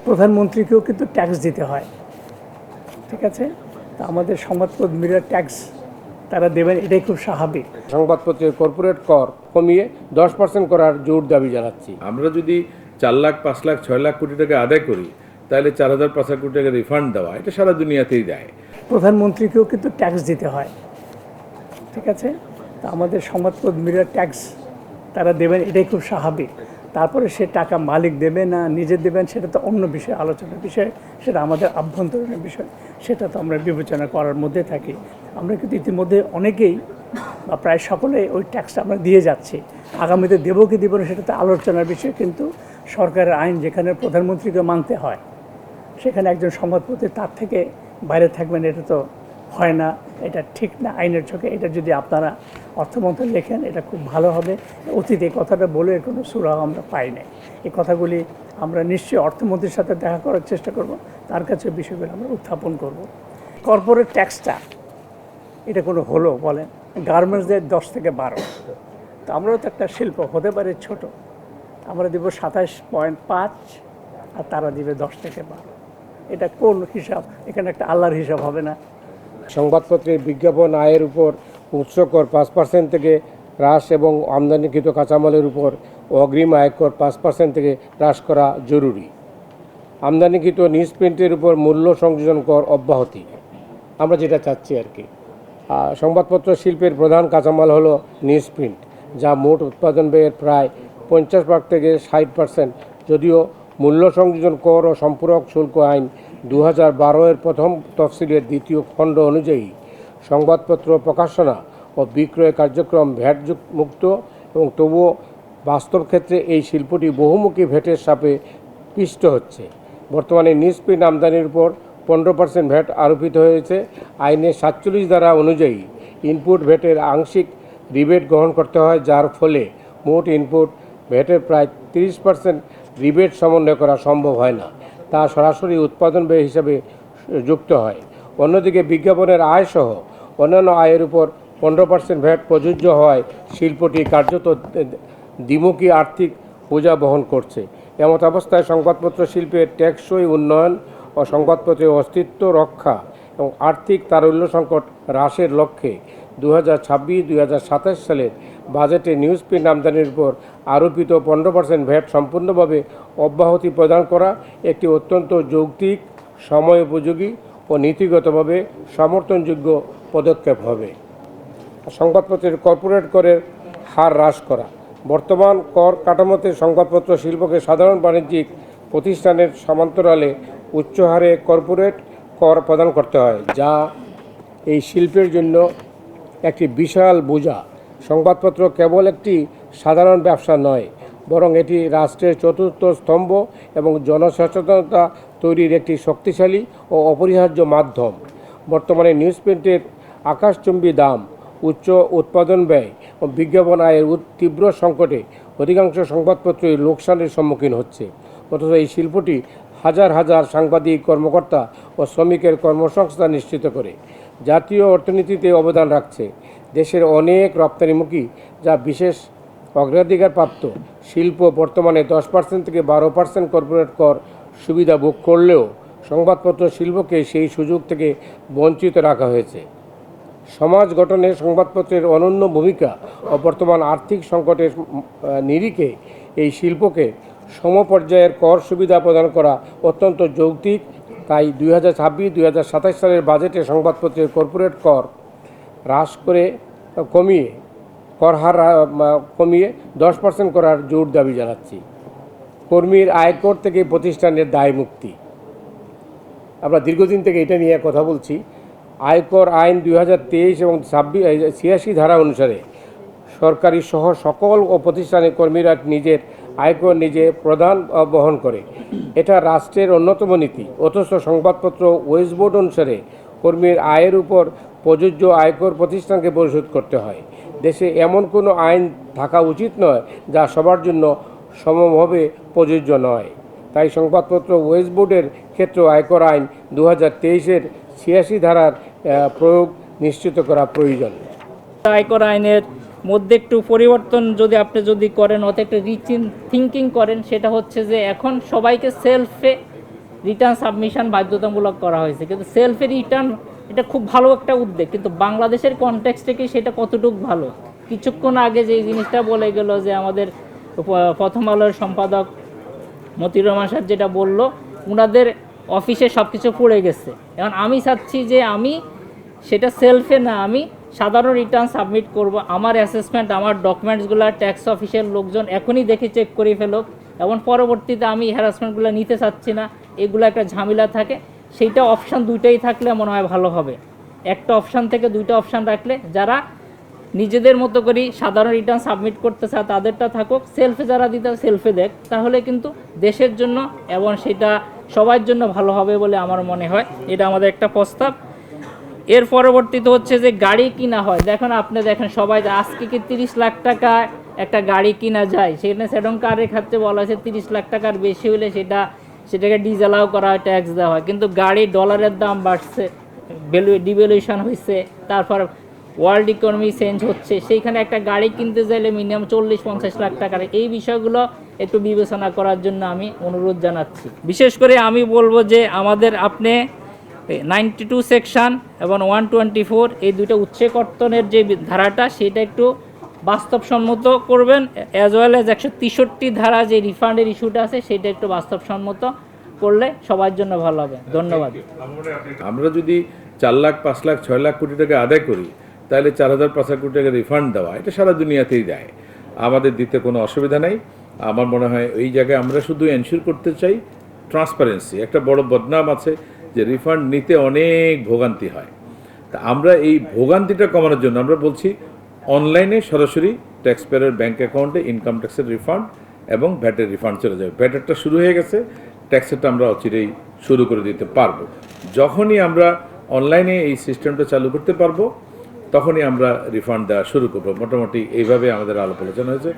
প্রধানমন্ত্রীকেও কিন্তু ট্যাক্স দিতে হয়, ঠিক আছে। তা আমাদের সংবাদকর্মীরা ট্যাক্স তারা দেবেন, এটাই খুব স্বাভাবিক। সংবাদপত্রের কর্পোরেট কর কমিয়ে 10% করার জোর দাবি জানাচ্ছি। আমরা যদি 4 লাখ 5 লাখ 6 লাখ কোটি টাকা আদায় করি, তাহলে 4,000 5,000 কোটি টাকা রিফান্ড দেওয়া, এটা সারা দুনিয়াতেই দেয়। প্রধানমন্ত্রীকেও কিন্তু ট্যাক্স দিতে হয়, ঠিক আছে। তা আমাদের সংবাদকর্মীরা ট্যাক্স তারা দেবেন, এটাই খুব স্বাভাবিক। তারপরে সে টাকা মালিক দেবে না নিজে দেবেন, সেটা তো অন্য বিষয়, আলোচনার বিষয়, সেটা আমাদের আভ্যন্তরীণ বিষয়, সেটা তো আমরা বিবেচনা করার মধ্যে থাকি। আমরা কিন্তু ইতিমধ্যে অনেকেই বা প্রায় সকলে ওই ট্যাক্সটা আমরা দিয়ে যাচ্ছি। আগামীতে দেবো কি দেবো না সেটা তো আলোচনার বিষয়, কিন্তু সরকারের আইন যেখানে প্রধানমন্ত্রীকে মানতে হয়, সেখানে একজন সংবাদপত্রী তার থেকে বাইরে থাকবেন, এটা তো হয় না, এটা ঠিক না আইনের চোখে। এটা যদি আপনারা অর্থমন্ত্রী লেখেন, এটা খুব ভালো হবে। অতীতে এই কথাটা বলে এর কোনো সুরাহ আমরা পাই নাই। এই কথাগুলি আমরা নিশ্চয়ই অর্থমন্ত্রীর সাথে দেখা করার চেষ্টা করব, তার কাছে বিষয়গুলো আমরা উত্থাপন করব। কর্পোরেট ট্যাক্সটা এটা কোনো হলো বলেন, গার্মেন্টসদের 10 থেকে 12, তো আমরাও তো একটা শিল্প, হতে পারে ছোট, আমরা দেব 27.5 আর তারা দিবে 10 থেকে 12। এটা কোন হিসাব? এখানে একটা আল্লাহর হিসাব হবে না। সংবাদপত্রের বিজ্ঞাপন আয়ের উপর উৎস কর 5% থেকে হ্রাস এবং আমদানিকৃত কাঁচামালের উপর অগ্রিম আয়কর 5% থেকে হ্রাস করা জরুরি। আমদানিকৃত নিউজ প্রিন্টের উপর মূল্য সংযোজন কর অব্যাহতি, আমরা যেটা চাচ্ছি আর কি। সংবাদপত্র শিল্পের প্রধান কাঁচামাল হলো নিউজ প্রিন্ট, যা মোট উৎপাদন ব্যয়ের প্রায় 50% থেকে 60%। যদিও মূল্য সংযোজন কর ও সম্পূরক শুল্ক আইন 2012 এর প্রথম তফসিলের 2য় খণ্ড অনুযায়ী সংবাদপত্র প্রকাশনা ও বিক্রয় কার্যক্রম ভ্যাট মুক্ত, এবং তবুও বাস্তব ক্ষেত্রে এই শিল্পটি বহুমুখী ভ্যাটের চাপে পিষ্ট হচ্ছে। বর্তমানে নিউজ প্রিন্ট আমদানির উপর 15% ভ্যাট আরোপিত হয়েছে। আইনের 47 ধারা অনুযায়ী ইনপুট ভ্যাটের আংশিক রিবেট গ্রহণ করতে হয়, যার ফলে মোট ইনপুট ভ্যাটের প্রায় 30% রিবেট সমন্বয় করা সম্ভব হয় না, তা সরাসরি উৎপাদন ব্যয় হিসাবে যুক্ত হয়। অন্যদিকে বিজ্ঞাপনের আয়সহ অন্যান্য আয়ের উপর 15% ভ্যাট প্রযোজ্য হওয়ায় শিল্পটি কার্যত দ্বিমুখী আর্থিক বোঝা বহন করছে। এমত অবস্থায় সংবাদপত্র শিল্পের টেকসই উন্নয়ন ও সংবাদপত্রের অস্তিত্ব রক্ষা এবং আর্থিক তারল্য সংকট হ্রাসের লক্ষ্যে 2026-2027 সালের বাজেটে নিউজ প্রিন্ট আমদানির উপর আরোপিত 15% ভ্যাট সম্পূর্ণভাবে অব্যাহতি প্রদান করা একটি অত্যন্ত যৌক্তিক, সময় উপযোগী ও নীতিগতভাবে সমর্থনযোগ্য পদক্ষেপ হবে। সংবাদপত্রের কর্পোরেট করের হার হ্রাস করা, বর্তমান কর কাঠামোতে সংবাদপত্র শিল্পকে সাধারণ বাণিজ্যিক প্রতিষ্ঠানের সমান্তরালে উচ্চ হারে কর্পোরেট কর প্রদান করতে হয়, যা এই শিল্পের জন্য একটি বিশাল বোঝা। সংবাদপত্র কেবল একটি সাধারণ ব্যবসা নয়, বরং এটি রাষ্ট্রের চতুর্থ স্তম্ভ এবং জনসচেতনতা তৈরির একটি শক্তিশালী ও অপরিহার্য মাধ্যম। বর্তমানে নিউজ প্রিন্টের আকাশচুম্বী দাম, উচ্চ উৎপাদন ব্যয় ও বিজ্ঞাপন আয়ের তীব্র সংকটে অধিকাংশ সংবাদপত্রই লোকসানের সম্মুখীন হচ্ছে। অথচ এই শিল্পটি হাজার হাজার সাংবাদিক, কর্মকর্তা ও শ্রমিকের কর্মসংস্থান নিশ্চিত করে জাতীয় অর্থনীতিতে অবদান রাখছে। দেশের অনেক রপ্তানিমুখী যা বিশেষ অগ্রাধিকারপ্রাপ্ত শিল্প বর্তমানে 10% থেকে 12% কর্পোরেট কর সুবিধা ভোগ করলেও সংবাদপত্র শিল্পকে সেই সুযোগ থেকে বঞ্চিত রাখা হয়েছে। সমাজ গঠনে সংবাদপত্রের অনন্য ভূমিকা ও বর্তমান আর্থিক সংকটের নিরিখে এই শিল্পকে সমপর্যায়ের কর সুবিধা প্রদান করা অত্যন্ত যৌক্তিক। তাই 2026-2027 সালের বাজেটে সংবাদপত্রের কর্পোরেট কর হ্রাস করে কর হার কমিয়ে 10% করার জোর দাবি জানাচ্ছি। কর্মীর আয়কর থেকে প্রতিষ্ঠানের দায় মুক্তি, আমরা দীর্ঘদিন থেকে এটা নিয়ে কথা বলছি। আয়কর আইন 2023 এবং 86 ধারা অনুসারে সরকারি সহ সকল ও প্রতিষ্ঠানের কর্মীরা নিজের আয়কর নিজে প্রদান বহন করে, এটা রাষ্ট্রের অন্যতম নীতি। অথচ সংবাদপত্র ওয়েজ বোর্ড অনুসারে কর্মীর আয়ের উপর প্রযোজ্য আয়কর প্রতিষ্ঠানকে পরিশোধ করতে হয়। দেশে এমন কোনো আইন থাকা উচিত নয় যা সবার জন্য সমভাবে প্রযোজ্য নয়। তাই সংবাদপত্র ওয়েজ বোর্ডের ক্ষেত্রে আয়কর আইন 2023-এর 86 ধারার প্রয়োগ নিশ্চিত করা প্রয়োজন। আয়কর আইনের মধ্যে একটু পরিবর্তন যদি করেন, অত একটা রিচ ইন থিঙ্কিং করেন, সেটা হচ্ছে যে এখন সবাইকে সেলফে রিটার্ন সাবমিশন বাধ্যতামূলক করা হয়েছে, কিন্তু সেলফে রিটার্ন এটা খুব ভালো একটা উদ্যোগ, কিন্তু বাংলাদেশের কনটেক্সটে কি সেটা কতটুকু ভালো? কিছুক্ষণ আগে যে জিনিসটা বলে গেল যে আমাদের প্রথম আলোর সম্পাদক মতিউর রহমান সাহেব যেটা বলল, ওনাদের অফিসে সব কিছু পড়ে গেছে। এখন আমি চাচ্ছি যে আমি সেটা সেলফে না, আমি সাধারণ রিটার্ন সাবমিট করব, আমার অ্যাসেসমেন্ট, আমার ডকুমেন্টসগুলো ট্যাক্স অফিসের লোকজন এখনই দেখে চেক করে ফেলুক, এবং পরবর্তীতে আমি হ্যারাসমেন্টগুলো নিতে চাচ্ছি না, এগুলো একটা ঝামেলা থাকে। সেইটা অপশান দুইটাই থাকলে মনে হয় ভালো হবে। একটা অপশান থেকে দুইটা অপশান রাখলে যারা নিজেদের মতো করে সাধারণ রিটার্ন সাবমিট করতে চায় তাদেরটা থাকুক, সেলফে যারা দিতে সেলফে দেখ, তাহলে কিন্তু দেশের জন্য এবং সেটা সবার জন্য ভালো হবে বলে আমার মনে হয়। এটা আমাদের একটা প্রস্তাব। এর পরবর্তীতে হচ্ছে যে গাড়ি কিনা হয়, দেখেন আপনি দেখেন সবাই আজকে কি 30 লাখ টাকা একটা গাড়ি কিনা যায়, সেখানে সেডন কারের ক্ষেত্রে বলা হয়েছে 30 লাখ টাকার বেশি হলে সেটাকে ডিজেলাও করা হয়, ট্যাক্স দেওয়া হয়। কিন্তু গাড়ি ডলারের দাম বাড়ছে, ডিভ্যালুয়েশন হয়েছে, তারপর ওয়ার্ল্ড ইকোনমি চেঞ্জ হচ্ছে, সেইখানে একটা গাড়ি কিনতে চাইলে মিনিমাম 40-50 লাখ টাকার। এই বিষয়গুলো একটু বিবেচনা করার জন্য আমি অনুরোধ জানাচ্ছি। বিশেষ করে আমি বলবো যে আমাদের আপনি 92 সেকশন এবং 124 এই দুটো উচ্চকর্তনের যে ধারাটা সেটা একটু বাস্তবসম্মত করবেন, অ্যাজ ওয়েল অ্যাজ 163 ধারা যে রিফান্ডের ইস্যুটা আছে সেটা একটু বাস্তবসম্মত করলে সবার জন্য ভালো হবে। ধন্যবাদ। আমরা যদি 4 লাখ 5 লাখ 6 লাখ কোটি টাকা আদায় করি, তাহলে 4,000-5,000 কোটি টাকা রিফান্ড দেওয়া এটা সারা দুনিয়াতেই দেয়, আমাদের দিতে কোনো অসুবিধা নেই। আমার মনে হয় এই জায়গায় আমরা শুধু এনশিওর করতে চাই ট্রান্সপারেন্সি। একটা বড় বদনাম আছে যে রিফান্ড নিতে অনেক ভোগান্তি হয়, তা আমরা এই ভোগান্তিটা কমানোর জন্য আমরা বলছি অনলাইনে সরাসরি ট্যাক্স পেয়ারের ব্যাঙ্ক অ্যাকাউন্টে ইনকাম ট্যাক্সের রিফান্ড এবং ভ্যাটের রিফান্ড চলে যাবে। ভ্যাটেরটা শুরু হয়ে গেছে, ট্যাক্সেরটা আমরা অচিরেই শুরু করে দিতে পারবো। যখনই আমরা অনলাইনে এই সিস্টেমটা চালু করতে পারবো তখনই আমরা রিফান্ড দেওয়া শুরু করবো। মোটামুটি এইভাবে আমাদের আলাপ আলোচনা হয়েছে।